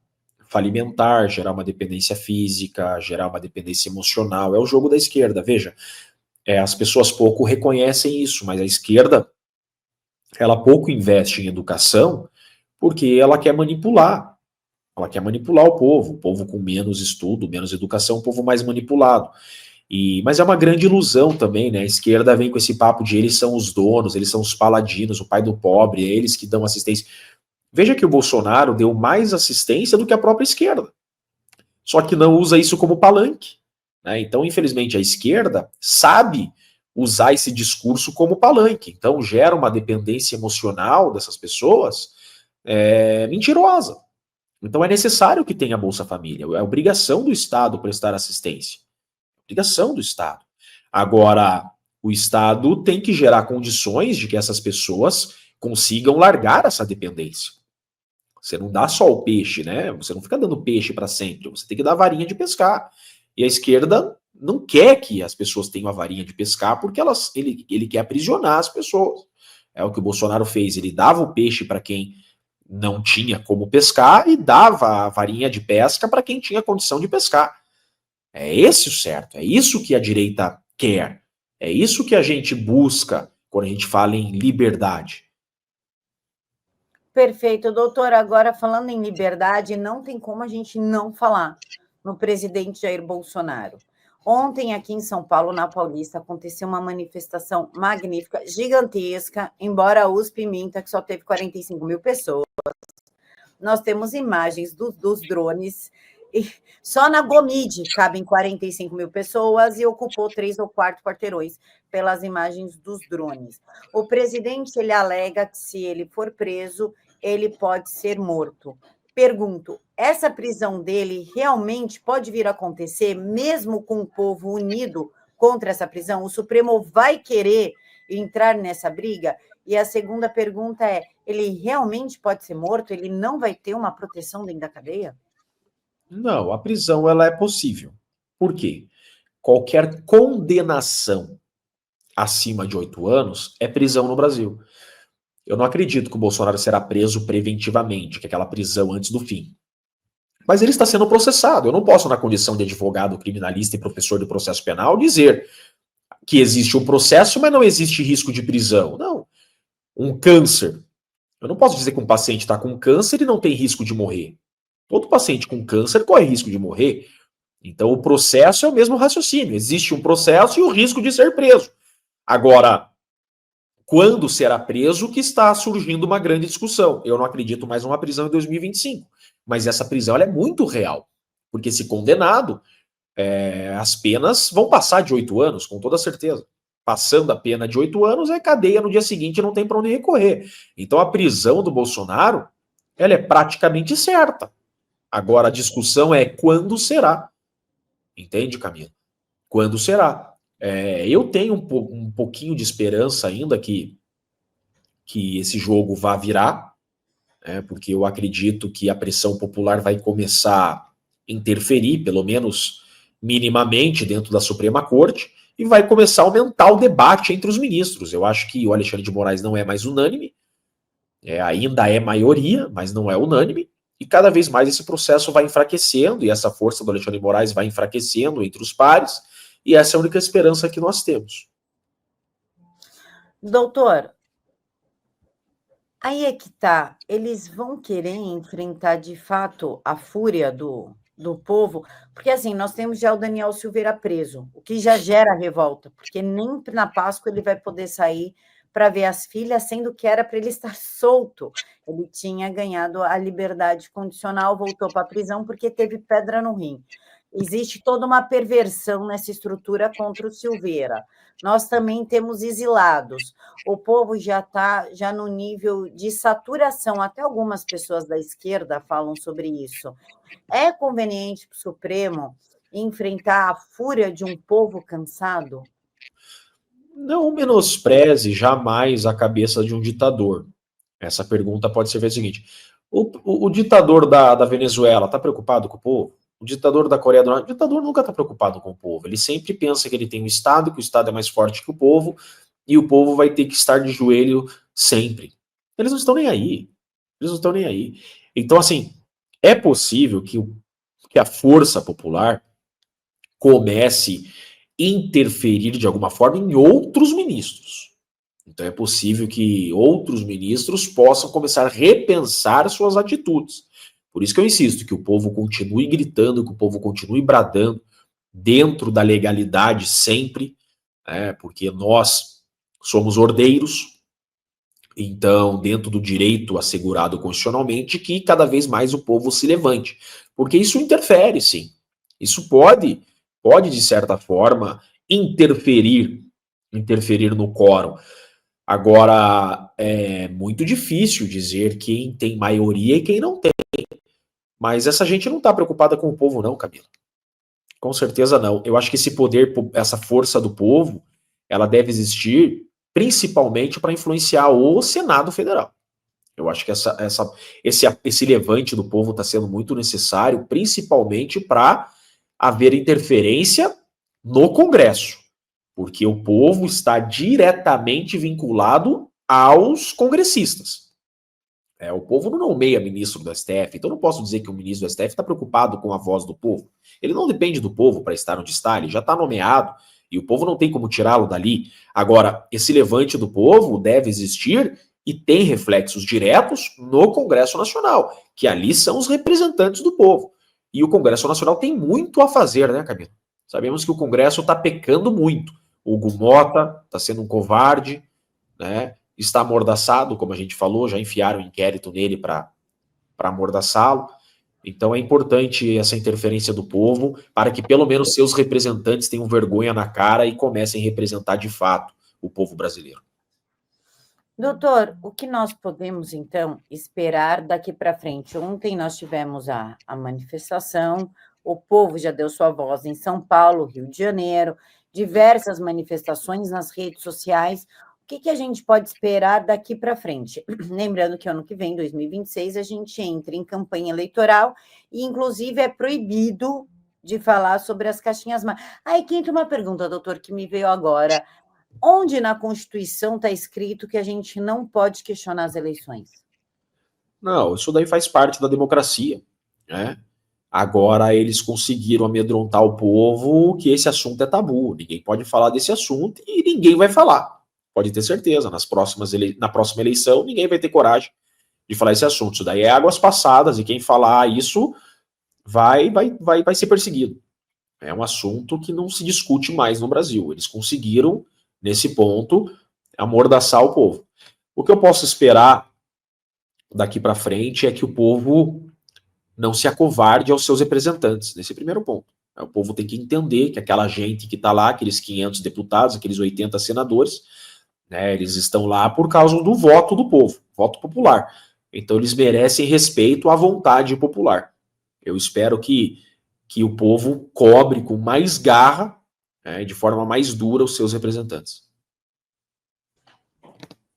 falimentar, gerar uma dependência física, gerar uma dependência emocional. É o jogo da esquerda. Veja, as pessoas pouco reconhecem isso, mas a esquerda ela pouco investe em educação porque ela quer manipular. Ela quer manipular o povo com menos estudo, menos educação, o povo mais manipulado. Mas é uma grande ilusão também, né? A esquerda vem com esse papo de eles são os donos, eles são os paladinos, o pai do pobre, é eles que dão assistência. Veja que o Bolsonaro deu mais assistência do que a própria esquerda. Só que não usa isso como palanque. Né? Então, infelizmente, a esquerda sabe usar esse discurso como palanque. Então, gera uma dependência emocional dessas pessoas mentirosa. Então, é necessário que tenha Bolsa Família. É obrigação do Estado prestar assistência. Obrigação do Estado. Agora, o Estado tem que gerar condições de que essas pessoas consigam largar essa dependência. Você não dá só o peixe, né? Você não fica dando peixe para sempre. Você tem que dar varinha de pescar. E a esquerda não quer que as pessoas tenham a varinha de pescar porque ele quer aprisionar as pessoas. É o que o Bolsonaro fez. Ele dava o peixe para quem não tinha como pescar e dava a varinha de pesca para quem tinha condição de pescar. É esse o certo. É isso que a direita quer. É isso que a gente busca quando a gente fala em liberdade. Perfeito, doutor. Agora, falando em liberdade, não tem como a gente não falar no presidente Jair Bolsonaro. Ontem, aqui em São Paulo, na Paulista, aconteceu uma manifestação magnífica, gigantesca, embora a USP minta que só teve 45 mil pessoas. Nós temos imagens dos drones Só na Gomide cabem 45 mil pessoas e ocupou 3 ou 4 quarteirões pelas imagens dos drones. O presidente ele alega que se ele for preso, ele pode ser morto. Pergunto, essa prisão dele realmente pode vir a acontecer, mesmo com o povo unido contra essa prisão? O Supremo vai querer entrar nessa briga? E a segunda pergunta é, ele realmente pode ser morto? Ele não vai ter uma proteção dentro da cadeia? Não, a prisão ela é possível. Por quê? Qualquer condenação acima de 8 anos é prisão no Brasil. Eu não acredito que o Bolsonaro será preso preventivamente, que é aquela prisão antes do fim. Mas ele está sendo processado. Eu não posso, na condição de advogado criminalista e professor de processo penal, dizer que existe um processo, mas não existe risco de prisão. Não. Um câncer. Eu não posso dizer que um paciente está com câncer e não tem risco de morrer. Todo paciente com câncer corre risco de morrer. Então o processo é o mesmo raciocínio. Existe um processo e o risco de ser preso. Agora, quando será preso que está surgindo uma grande discussão. Eu não acredito mais numa prisão em 2025. Mas essa prisão ela é muito real. Porque se condenado, as penas vão passar de 8 anos, com toda certeza. Passando a pena de 8 anos, é cadeia no dia seguinte, não tem para onde recorrer. Então a prisão do Bolsonaro, ela é praticamente certa. Agora a discussão é quando será. Entende, Camila? Quando será? Eu tenho um pouquinho de esperança ainda que esse jogo vá virar, porque eu acredito que a pressão popular vai começar a interferir, pelo menos minimamente, dentro da Suprema Corte, e vai começar a aumentar o debate entre os ministros. Eu acho que o Alexandre de Moraes não é mais unânime, ainda é maioria, mas não é unânime, e cada vez mais esse processo vai enfraquecendo, e essa força do Alexandre de Moraes vai enfraquecendo entre os pares, e essa é a única esperança que nós temos. Doutor, aí é que tá, eles vão querer enfrentar de fato a fúria do povo, porque assim, nós temos já o Daniel Silveira preso, o que já gera revolta, porque nem na Páscoa ele vai poder sair para ver as filhas, sendo que era para ele estar solto. Ele tinha ganhado a liberdade condicional, voltou para a prisão porque teve pedra no rim. Existe toda uma perversão nessa estrutura contra o Silveira. Nós também temos exilados. O povo já está já no nível de saturação. Até algumas pessoas da esquerda falam sobre isso. É conveniente para o Supremo enfrentar a fúria de um povo cansado? Não menospreze jamais a cabeça de um ditador. Essa pergunta pode ser feita o seguinte: o ditador da Venezuela está preocupado com o povo? O ditador da Coreia do Norte, o ditador nunca está preocupado com o povo. Ele sempre pensa que ele tem um Estado, que o Estado é mais forte que o povo, e o povo vai ter que estar de joelho sempre. Eles não estão nem aí. Eles não estão nem aí. Então, assim, é possível que a força popular comece a interferir de alguma forma em outros ministros. Então é possível que outros ministros possam começar a repensar suas atitudes. Por isso que eu insisto que o povo continue gritando, que o povo continue bradando, dentro da legalidade sempre, porque nós somos ordeiros, então dentro do direito assegurado constitucionalmente, que cada vez mais o povo se levante. Porque isso interfere, sim. Isso pode de certa forma, interferir no quórum. Agora, é muito difícil dizer quem tem maioria e quem não tem. Mas essa gente não está preocupada com o povo, não, Camila. Com certeza não. Eu acho que esse poder, essa força do povo, ela deve existir principalmente para influenciar o Senado Federal. Eu acho que esse levante do povo está sendo muito necessário, principalmente para haver interferência no Congresso, porque o povo está diretamente vinculado aos congressistas. O povo não nomeia ministro do STF, então não posso dizer que o ministro do STF está preocupado com a voz do povo. Ele não depende do povo para estar onde está, ele já está nomeado e o povo não tem como tirá-lo dali. Agora, esse levante do povo deve existir e tem reflexos diretos no Congresso Nacional, que ali são os representantes do povo. E o Congresso Nacional tem muito a fazer, né, Camila? Sabemos que o Congresso está pecando muito. O Hugo Mota está sendo um covarde, né? Está amordaçado, como a gente falou, já enfiaram um inquérito nele para amordaçá-lo. Então é importante essa interferência do povo para que pelo menos seus representantes tenham vergonha na cara e comecem a representar de fato o povo brasileiro. Doutor, o que nós podemos, então, esperar daqui para frente? Ontem nós tivemos a manifestação, o povo já deu sua voz em São Paulo, Rio de Janeiro, diversas manifestações nas redes sociais. O que a gente pode esperar daqui para frente? Lembrando que ano que vem, 2026, a gente entra em campanha eleitoral e, inclusive, é proibido de falar sobre as caixinhas mágicas. Aí que entra uma pergunta, doutor, que me veio agora. Onde na Constituição está escrito que a gente não pode questionar as eleições? Não, isso daí faz parte da democracia, né? Agora eles conseguiram amedrontar o povo que esse assunto é tabu. Ninguém pode falar desse assunto e ninguém vai falar. Pode ter certeza. Na próxima eleição, ninguém vai ter coragem de falar esse assunto. Isso daí é águas passadas e quem falar isso vai ser perseguido. É um assunto que não se discute mais no Brasil. Eles conseguiram, nesse ponto, amordaçar o povo. O que eu posso esperar daqui para frente é que o povo não se acovarde aos seus representantes, nesse primeiro ponto. O povo tem que entender que aquela gente que está lá, aqueles 500 deputados, aqueles 80 senadores, né, eles estão lá por causa do voto do povo, voto popular. Então eles merecem respeito à vontade popular. Eu espero que o povo cobre com mais garra, né, de forma mais dura, os seus representantes.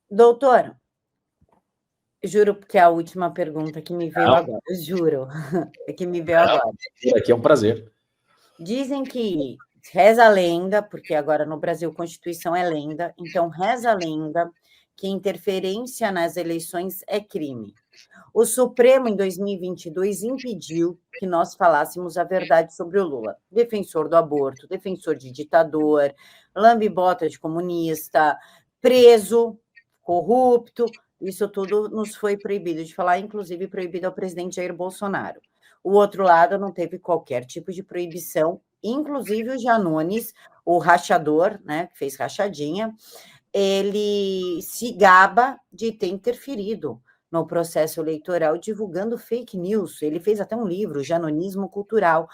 Doutor, juro que é a última pergunta que me veio agora, juro, que me veio agora. Aqui é um prazer. Dizem que reza a lenda, porque agora no Brasil Constituição é lenda, então reza a lenda que interferência nas eleições é crime. O Supremo, em 2022, impediu que nós falássemos a verdade sobre o Lula. Defensor do aborto, defensor de ditador, lambe-bota de comunista, preso, corrupto, isso tudo nos foi proibido de falar, inclusive proibido ao presidente Jair Bolsonaro. O outro lado não teve qualquer tipo de proibição, inclusive o Janones, o rachador, né, que fez rachadinha, ele se gaba de ter interferido no processo eleitoral, divulgando fake news. Ele fez até um livro, Janonismo Cultural.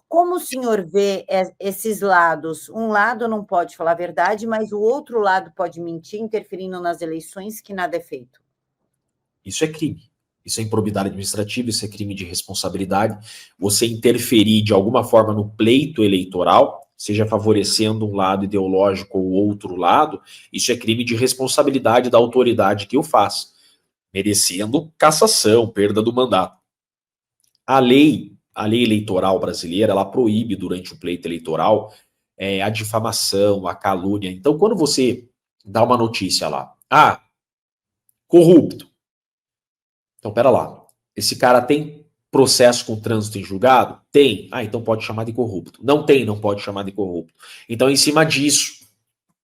Como o senhor vê esses lados? Um lado não pode falar a verdade, mas o outro lado pode mentir, interferindo nas eleições, que nada é feito. Isso é crime. Isso é improbidade administrativa, isso é crime de responsabilidade. Você interferir de alguma forma no pleito eleitoral, seja favorecendo um lado ideológico ou outro lado, isso é crime de responsabilidade da autoridade que o faz, merecendo cassação, perda do mandato. A lei eleitoral brasileira, ela proíbe durante o pleito eleitoral a difamação, a calúnia. Então, quando você dá uma notícia lá, corrupto. Então, pera lá, esse cara tem processo com trânsito em julgado? Tem. Então pode chamar de corrupto. Não tem, não pode chamar de corrupto. Então, em cima disso,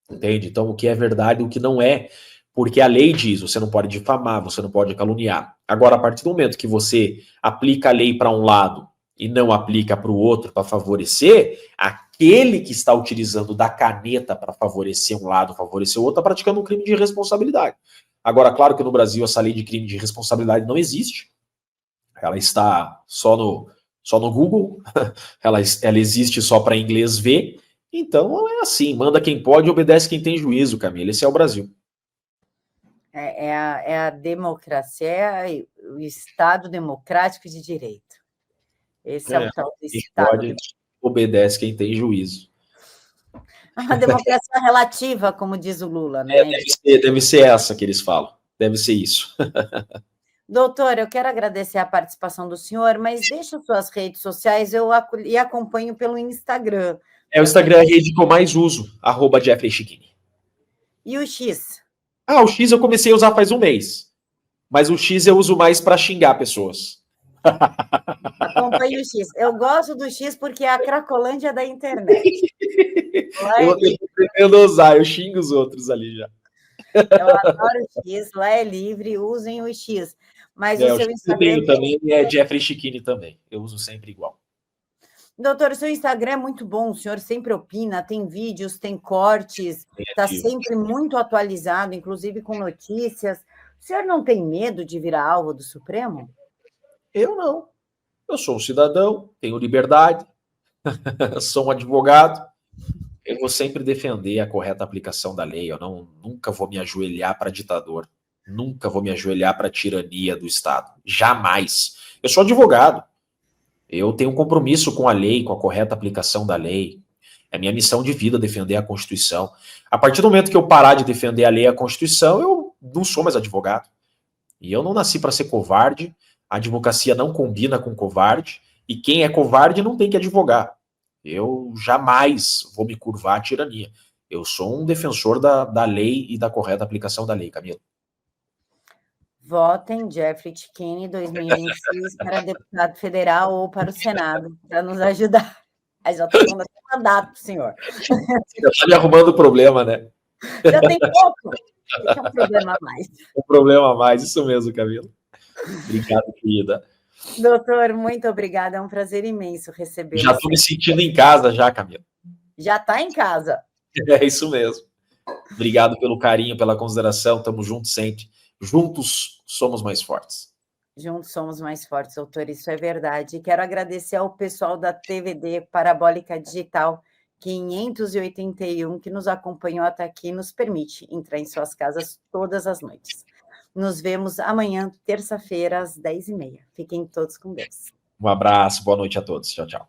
entende? Então, o que é verdade e o que não é, porque a lei diz, você não pode difamar, você não pode caluniar. Agora, a partir do momento que você aplica a lei para um lado e não aplica para o outro para favorecer, aquele que está utilizando da caneta para favorecer um lado, favorecer o outro, está praticando um crime de responsabilidade. Agora, claro que no Brasil essa lei de crime de responsabilidade não existe. Ela está só no Google, ela existe só para inglês ver. Então é assim, manda quem pode, obedece quem tem juízo, Camila. Esse é o Brasil. É a democracia, o Estado democrático de direito. Esse é o tal do Estado. Quem pode, obedece quem tem juízo. A democracia relativa, como diz o Lula, né? Deve ser essa que eles falam. Deve ser isso. Doutor, eu quero agradecer a participação do senhor, mas deixa suas redes sociais, eu acompanho pelo Instagram. O Instagram é a rede que eu mais uso, @JeffreyChiquini. E o X? O X eu comecei a usar faz um mês. Mas o X eu uso mais para xingar pessoas. Acompanhe o X. Eu gosto do X porque é a Cracolândia da internet. Eu pretendo usar, eu xingo os outros ali já. Eu adoro o X, lá é livre, usem o X. Mas o seu Instagram... Eu também é Jeffrey Chiquini também. Eu uso sempre igual. Doutor, o seu Instagram é muito bom, o senhor sempre opina, tem vídeos, tem cortes, está sempre muito atualizado, inclusive com notícias. O senhor não tem medo de virar alvo do Supremo? Eu não. Eu sou um cidadão, tenho liberdade, sou um advogado, eu vou sempre defender a correta aplicação da lei. Eu nunca vou me ajoelhar para ditador, nunca vou me ajoelhar para a tirania do Estado, jamais. Eu sou advogado, eu tenho um compromisso com a lei, com a correta aplicação da lei. É minha missão de vida defender a Constituição. A partir do momento que eu parar de defender a lei e a Constituição, eu não sou mais advogado. E eu não nasci para ser covarde, a advocacia não combina com covarde, e quem é covarde não tem que advogar. Eu jamais vou me curvar à tirania. Eu sou um defensor da lei e da correta aplicação da lei, Camila. Votem Jeffrey Tichini 2026 para deputado federal ou para o Senado, para nos ajudar. Aí já estou dando esse mandato para o senhor. Você já está me arrumando problema, né? Já tem pouco. Fica um problema a mais. Um problema a mais, isso mesmo, Camila. Obrigado, querida. Doutor, muito obrigada. É um prazer imenso recebê-lo. Já estou me sentindo em casa já, Camila. Já está em casa. É isso mesmo. Obrigado pelo carinho, pela consideração. Estamos juntos sempre. Juntos somos mais fortes. Juntos somos mais fortes, doutor. Isso é verdade. Quero agradecer ao pessoal da TVD Parabólica Digital 581 que nos acompanhou até aqui e nos permite entrar em suas casas todas as noites. Nos vemos amanhã, terça-feira, às 10h30. Fiquem todos com Deus. Um abraço, boa noite a todos. Tchau, tchau.